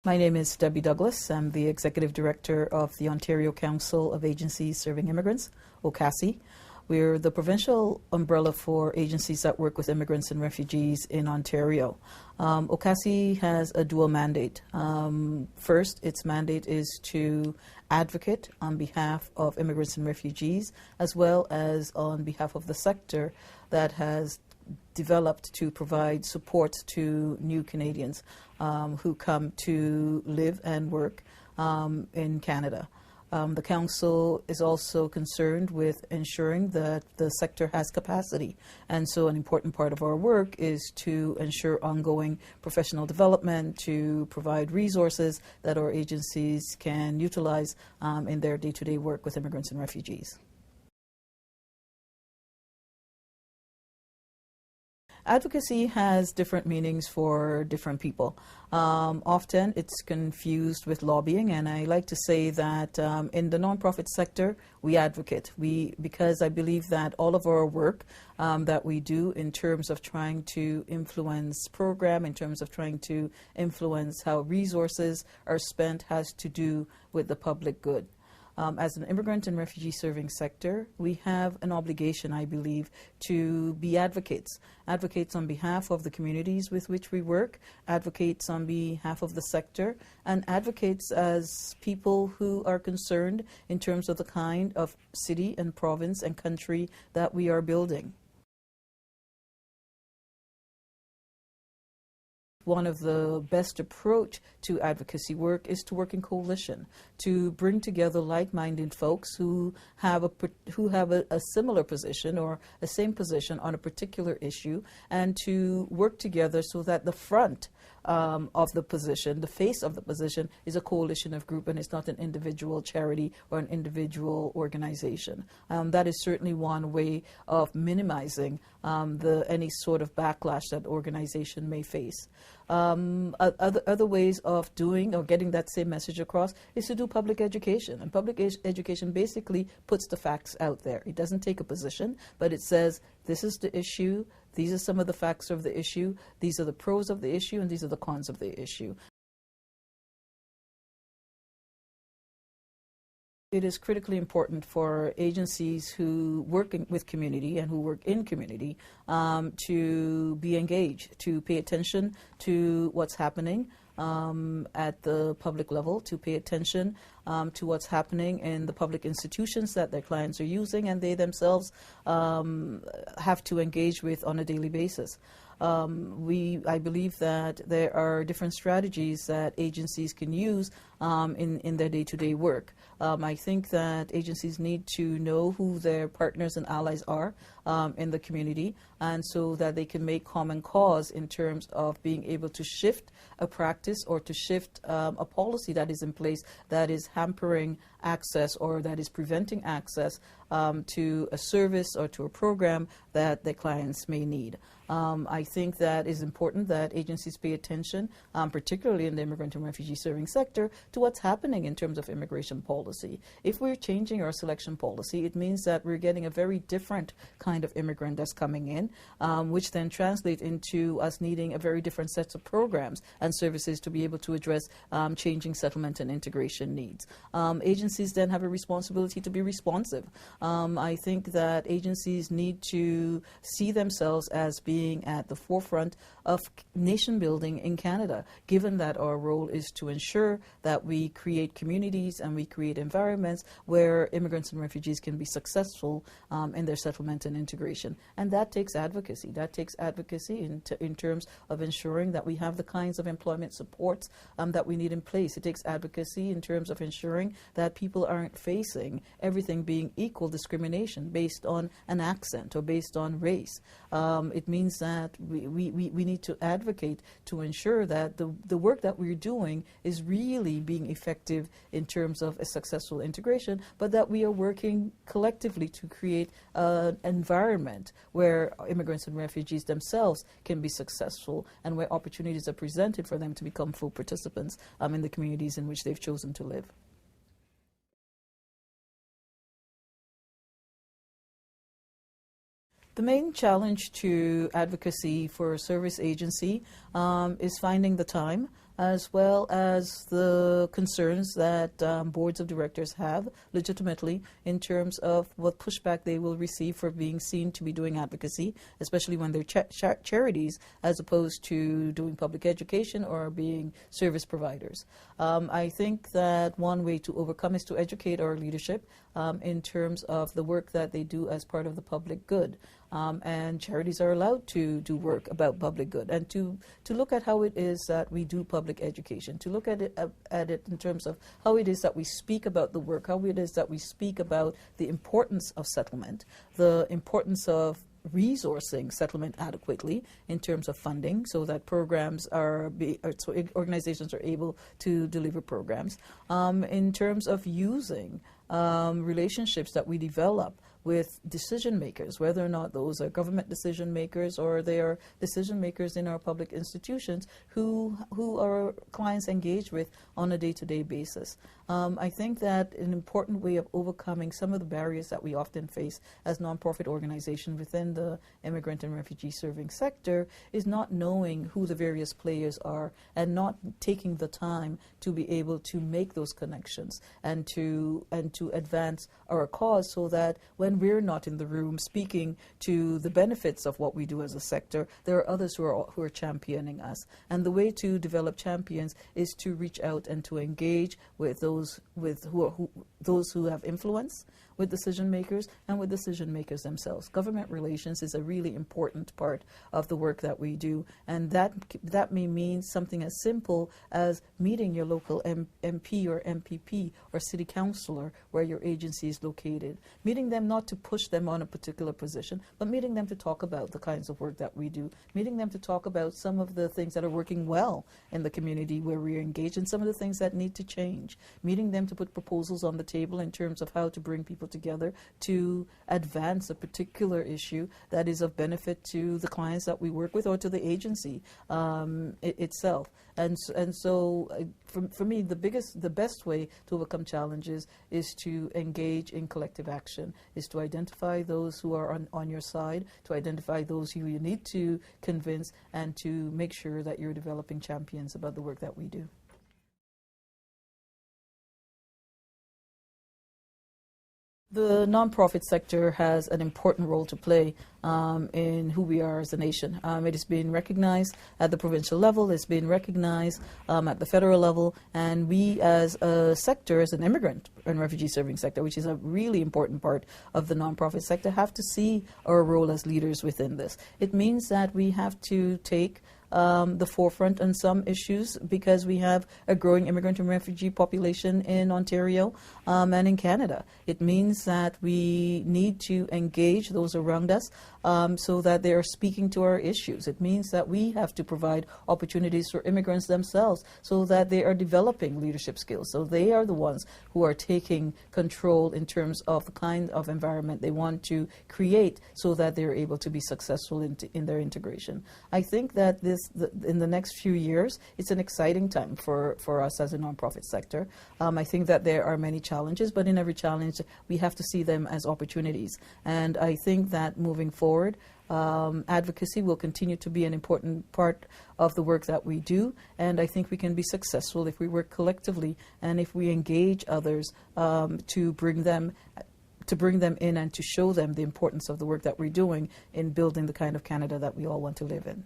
My name is Debbie Douglas. I'm the Executive Director of the Ontario Council of Agencies Serving Immigrants, OCASI. We're the provincial umbrella for agencies that work with immigrants and refugees in Ontario. OCASI has a dual mandate. First, its mandate is to advocate on behalf of immigrants and refugees, as well as on behalf of the sector that has developed to provide support to new Canadians who come to live and work in Canada. The Council is also concerned with ensuring that the sector has capacity, and so an important part of our work is to ensure ongoing professional development, to provide resources that our agencies can utilize in their day-to-day work with immigrants and refugees. Advocacy has different meanings for different people. Often it's confused with lobbying, and I like to say that in the nonprofit sector, we advocate. Because I believe that all of our work that we do in terms of trying to influence program, in terms of trying to influence how resources are spent, has to do with the public good. As an immigrant and refugee serving sector, we have an obligation, I believe, to be advocates. Advocates on behalf of the communities with which we work, advocates on behalf of the sector, and advocates as people who are concerned in terms of the kind of city and province and country that we are building. One of the best approach to advocacy work is to work in coalition, to bring together like-minded folks who have a similar position or a same position on a particular issue, and to work together so that the front of the position, the face of the position, is a coalition of group and it's not an individual charity or an individual organization. That is certainly one way of minimizing any sort of backlash that the organization may face. Other ways of doing or getting that same message across is to do public education. And public education basically puts the facts out there. It doesn't take a position, but it says, this is the issue, these are some of the facts of the issue, these are the pros of the issue, and these are the cons of the issue. It is critically important for agencies who work with community and who work in community to be engaged, to pay attention to what's happening at the public level, to pay attention to what's happening in the public institutions that their clients are using and they themselves have to engage with on a daily basis. I believe that there are different strategies that agencies can use in their day-to-day work. I think that agencies need to know who their partners and allies are in the community, and so that they can make common cause in terms of being able to shift a practice or to shift a policy that is in place that is hampering access or that is preventing access to a service or to a program that their clients may need. I think that it's important that agencies pay attention, particularly in the immigrant and refugee serving sector, to what's happening in terms of immigration policy. If we're changing our selection policy, it means that we're getting a very different kind of immigrant that's coming in, which then translates into us needing a very different set of programs and services to be able to address changing settlement and integration needs. Agencies then have a responsibility to be responsive. I think that agencies need to see themselves as being at the forefront of nation building in Canada, given that our role is to ensure that we create communities and we create environments where immigrants and refugees can be successful in their settlement and integration. And that takes advocacy. That takes advocacy in terms of ensuring that we have the kinds of employment supports that we need in place. It takes advocacy in terms of ensuring that people aren't facing everything being equal discrimination based on an accent or based on race. It means that we need to advocate to ensure that the work that we're doing is really being effective in terms of a successful integration, but that we are working collectively to create an environment where immigrants and refugees themselves can be successful and where opportunities are presented for them to become full participants in the communities in which they've chosen to live. The main challenge to advocacy for a service agency is finding the time as well as the concerns that boards of directors have legitimately in terms of what pushback they will receive for being seen to be doing advocacy, especially when they're charities as opposed to doing public education or being service providers. I think that one way to overcome is to educate our leadership in terms of the work that they do as part of the public good. And charities are allowed to do work about public good, and to look at how it is that we do public education, to look at it in terms of how it is that we speak about the work, how it is that we speak about the importance of settlement, the importance of resourcing settlement adequately in terms of funding so that programs so organizations are able to deliver programs, in terms of using relationships that we develop with decision makers, whether or not those are government decision makers or they are decision makers in our public institutions who our clients engage with on a day-to-day basis. I think that an important way of overcoming some of the barriers that we often face as nonprofit organizations within the immigrant and refugee-serving sector is not knowing who the various players are and not taking the time to be able to make those connections and to advance our cause, so that when we're not in the room speaking to the benefits of what we do as a sector, there are others who are championing us. And the way to develop champions is to reach out and to engage with those who have influence, with decision makers, and with decision makers themselves. Government relations is a really important part of the work that we do, and that may mean something as simple as meeting your local MP or MPP or city councilor where your agency is located, meeting them not to push them on a particular position, but meeting them to talk about the kinds of work that we do, meeting them to talk about some of the things that are working well in the community where we're engaged and some of the things that need to change, meeting them to put proposals on the table in terms of how to bring people together to advance a particular issue that is of benefit to the clients that we work with or to the agency itself. And so for me, the best way to overcome challenges is to engage in collective action, is to identify those who are on your side, to identify those who you need to convince, and to make sure that you're developing champions about the work that we do. The nonprofit sector has an important role to play in who we are as a nation. It has been recognized at the provincial level, it's been recognized at the federal level, and we as a sector, as an immigrant and refugee-serving sector, which is a really important part of the nonprofit sector, have to see our role as leaders within this. It means that we have to take the forefront on some issues because we have a growing immigrant and refugee population in Ontario and in Canada. It means that we need to engage those around us so that they are speaking to our issues. It means that we have to provide opportunities for immigrants themselves so that they are developing leadership skills. So they are the ones who are taking control in terms of the kind of environment they want to create so that they're able to be successful in their integration. I think that in the next few years, it's an exciting time for us as a nonprofit sector. I think that there are many challenges, but in every challenge, we have to see them as opportunities. And I think that moving forward, advocacy will continue to be an important part of the work that we do, and I think we can be successful if we work collectively and if we engage others to bring them in and to show them the importance of the work that we're doing in building the kind of Canada that we all want to live in.